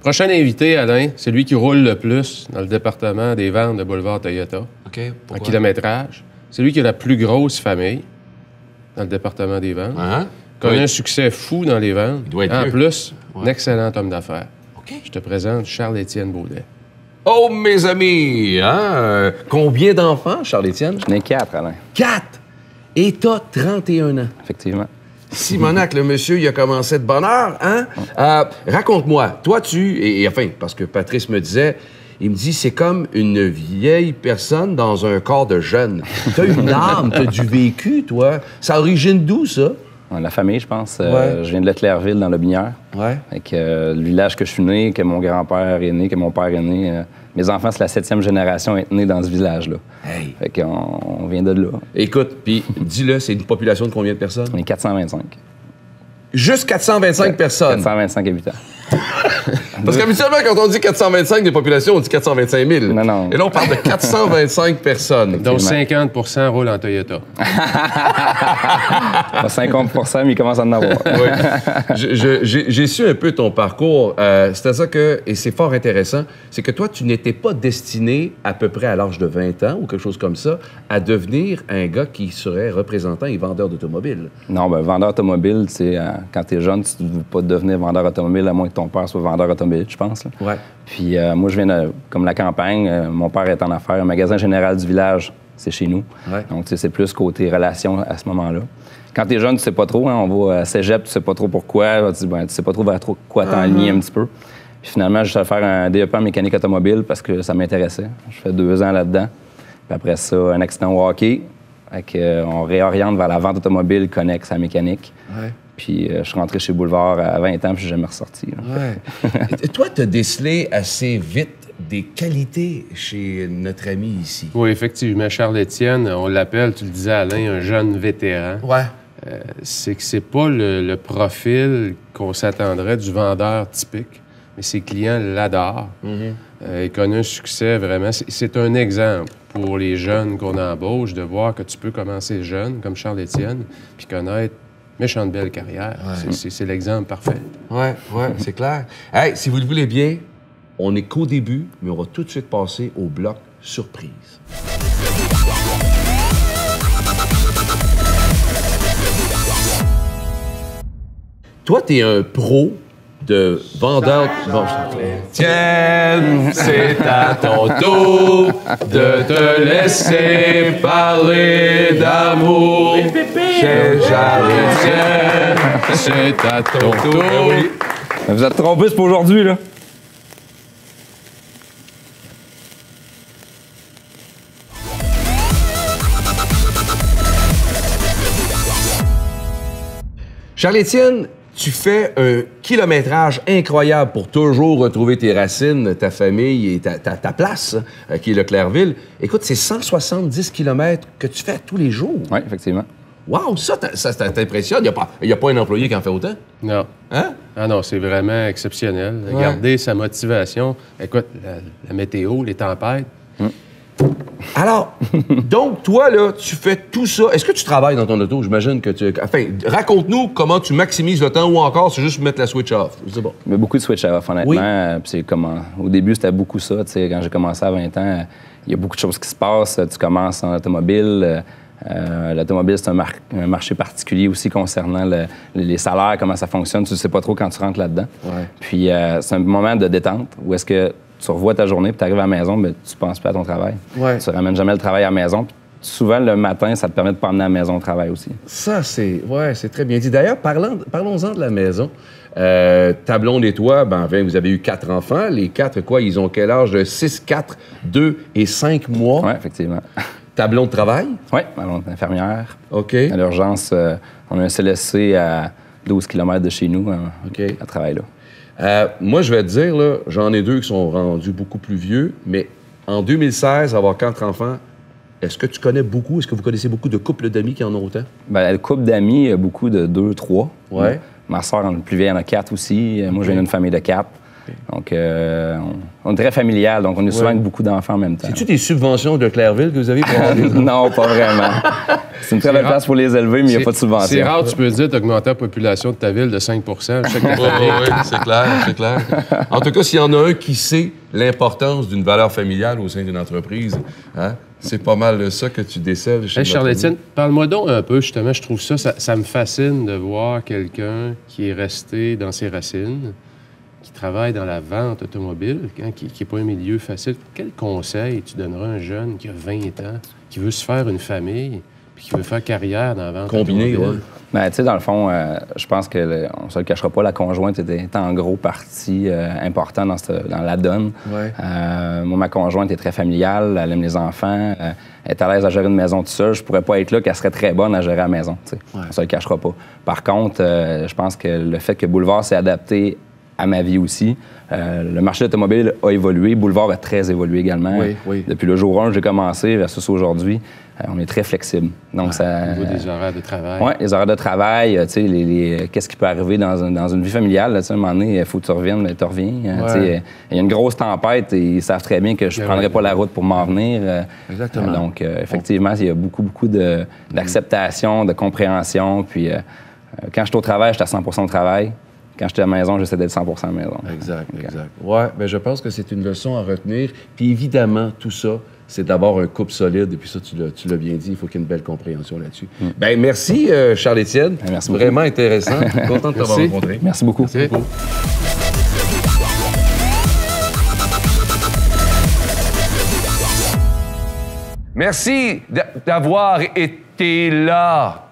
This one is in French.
Prochain invité, Alain, c'est lui qui roule le plus dans le département des ventes de Boulevard Toyota. OK. En kilométrage. C'est lui qui a la plus grosse famille dans le département des ventes. Connaît un succès fou dans les ventes. Il doit être en mieux. plus, un excellent homme d'affaires. OK. Je te présente Charles-Étienne Baudet. Oh, mes amis! Hein? Combien d'enfants, Charles-Étienne? J'en ai 4, Alain. 4! Et t'as 31 ans. Effectivement. Simonac, le monsieur, il a commencé de bonne heure, hein? Raconte-moi, toi, et enfin, parce que Patrice me disait, il me dit, c'est comme une vieille personne dans un corps de jeune. T'as une âme, t'as du vécu, toi. Ça origine d'où, ça? La famille, je pense. Ouais. Je viens de Leclercville, dans le Binière. Ouais. Avec le village que je suis né, que mon grand-père est né, que mon père est né. Mes enfants, c'est la 7e génération à être nés dans ce village-là. Hey. Fait qu'on vient de là. Écoute, puis dis-le, c'est une population de combien de personnes? On est 425. Juste 425 personnes. 425 habitants. Parce qu'habituellement, quand on dit 425 des populations, on dit 425 000. Non, non. Et là, on parle de 425 personnes. Donc 50 roulent en Toyota. Pas 50 mais il commence à en avoir. Oui. J'ai su un peu ton parcours. C'est-à-dire que, et c'est fort intéressant, c'est que toi, tu n'étais pas destiné à peu près à l'âge de 20 ans ou quelque chose comme ça à devenir un gars qui serait représentant et vendeur d'automobiles. Non, ben vendeur automobile, tu sais, quand t'es jeune, tu ne veux pas devenir vendeur automobile à moins que ton père soit vendeur automobile, je pense. Là. Ouais. Puis moi, je viens de, comme la campagne, mon père est en affaires, un magasin général du village, c'est chez nous. Ouais. Donc, tu sais, c'est plus côté relation à ce moment-là. Quand t'es jeune, tu sais pas trop, hein, on va à cégep, tu sais pas trop pourquoi, tu sais pas trop vers quoi t'enligner un petit peu. Puis finalement, je suis allé faire un DEP en mécanique automobile parce que ça m'intéressait. Je fais 2 ans là-dedans. Puis après ça, un accident au hockey. On réoriente vers la vente automobile connexe à la mécanique. Ouais. Puis je suis rentré chez Boulevard à 20 ans, puis je suis jamais ressorti. Là. Ouais. Et toi, tu as décelé assez vite des qualités chez notre ami ici. Oui, effectivement, Charles-Étienne, on l'appelle, tu le disais, Alain, un jeune vétéran. Ouais. C'est que c'est pas le profil qu'on s'attendrait du vendeur typique, mais ses clients l'adorent. Il connaît un succès vraiment. C'est un exemple pour les jeunes qu'on embauche de voir que tu peux commencer jeune, comme Charles-Étienne, puis connaître méchante belle carrière. Ouais. C'est l'exemple parfait. Ouais, c'est clair. Hey, si vous le voulez bien, on n'est qu'au début, mais on va tout de suite passer au bloc surprise. Toi, t'es un pro de vendeur... Bon, tiens, c'est à ton tour de te laisser parler d'amour. Chez Charles-Étienne, C'est à ton tour. Oui. Vous êtes trompés, c'est pour aujourd'hui, là. Charles-Étienne, tu fais un kilométrage incroyable pour toujours retrouver tes racines, ta famille et ta place, qui est Leclercville. Écoute, c'est 170 kilomètres que tu fais tous les jours. Oui, effectivement. Wow, ça t'impressionne. Il n'y a pas un employé qui en fait autant. Non. Hein? Ah non, c'est vraiment exceptionnel. Ouais. Garder sa motivation. Écoute, la météo, les tempêtes. Alors, donc, toi, là, tu fais tout ça. Est-ce que tu travailles dans ton auto? J'imagine que tu... Enfin, raconte-nous comment tu maximises le temps ou encore c'est juste mettre la switch off. C'est bon. Mais beaucoup de switch off, honnêtement. Oui. Puis c'est comme, au début, c'était beaucoup ça. Tu sais, quand j'ai commencé à 20 ans, il y a beaucoup de choses qui se passent. Tu commences en automobile. L'automobile, c'est un marché particulier aussi concernant les salaires, comment ça fonctionne. Tu ne sais pas trop quand tu rentres là-dedans. Ouais. Puis c'est un moment de détente où est-ce que tu revois ta journée, puis tu arrives à la maison, mais tu penses plus à ton travail. Ouais. Tu ramènes jamais le travail à la maison. Puis souvent, le matin, ça te permet de pas emmener à la maison au travail aussi. Ça, c'est très bien dit. D'ailleurs, parlons-en de la maison. Ta blonde et toi, vous avez eu 4 enfants. Les 4, quoi, ils ont quel âge? 6, 4, 2 et 5 mois. Oui, effectivement. Ta blonde travaille? Oui, ma blonde est infirmière. OK. À l'urgence, on a un CLSC à 12 km de chez nous. OK. Elle travaille là. Moi, je vais te dire, là, j'en ai 2 qui sont rendus beaucoup plus vieux, mais en 2016, avoir 4 enfants, est-ce que tu connais beaucoup, est-ce que vous connaissez beaucoup de couples d'amis qui en ont autant? Bien, le couple d'amis, il y a beaucoup de 2, 3. Ouais. Ma soeur, le plus vieille, en a 4 aussi. Moi, je viens d'une famille de 4. Donc, on est très familial, donc on est souvent avec beaucoup d'enfants en même temps. C'est-tu des subventions de Clairville que vous avez pour avoir des enfants? Non, pas vraiment. C'est une très belle place pour les élever, mais il n'y a pas de subvention. C'est rare, tu peux dire, d'augmenter la population de ta ville de 5 chaque année. Oui, c'est clair, c'est clair. En tout cas, s'il y en a un qui sait l'importance d'une valeur familiale au sein d'une entreprise, hein, c'est pas mal ça que tu décèles chez Charles-Étienne, parle-moi donc un peu, justement, je trouve ça me fascine de voir quelqu'un qui est resté dans ses racines, qui travaille dans la vente automobile, hein, qui n'est pas un milieu facile. Quel conseil tu donneras à un jeune qui a 20 ans, qui veut se faire une famille, puis qui veut faire carrière dans la vente automobile? ouais. Ben, tu sais, dans le fond, je pense qu'on ne se le cachera pas, la conjointe est en gros partie importante dans la donne. Ouais. Moi, ma conjointe est très familiale, elle aime les enfants, elle est à l'aise à gérer une maison toute seule. Je pourrais pas être là qu'elle serait très bonne à gérer la maison, tu sais. Ouais. On se le cachera pas. Par contre, je pense que le fait que Boulevard s'est adapté à ma vie aussi. Le marché automobile a évolué. Boulevard a très évolué également. Oui, oui. Depuis le jour 1 j'ai commencé versus aujourd'hui, on est très flexible. Donc, Au niveau des horaires de travail. Oui, les horaires de travail, tu sais, qu'est-ce qui peut arriver dans une vie familiale. Là, à un moment donné, il faut que tu reviennes, tu reviens. Tu sais, il y a une grosse tempête et ils savent très bien que je ne prendrai pas la route pour m'en venir. Exactement. Donc, effectivement, il y a beaucoup d'acceptation, de compréhension. Puis, quand je suis au travail, je suis à 100 % au travail. Quand j'étais à la maison, j'essaie d'être 100 % à la maison. Exact, exact. Oui, bien, je pense que c'est une leçon à retenir. Puis évidemment, tout ça, c'est d'abord un couple solide. Et puis ça, tu l'as bien dit, il faut qu'il y ait une belle compréhension là-dessus. Bien, merci, Charles-Étienne. Merci beaucoup. Vraiment intéressant. Content de t'avoir rencontré. Merci beaucoup. Merci. Merci d'avoir été là.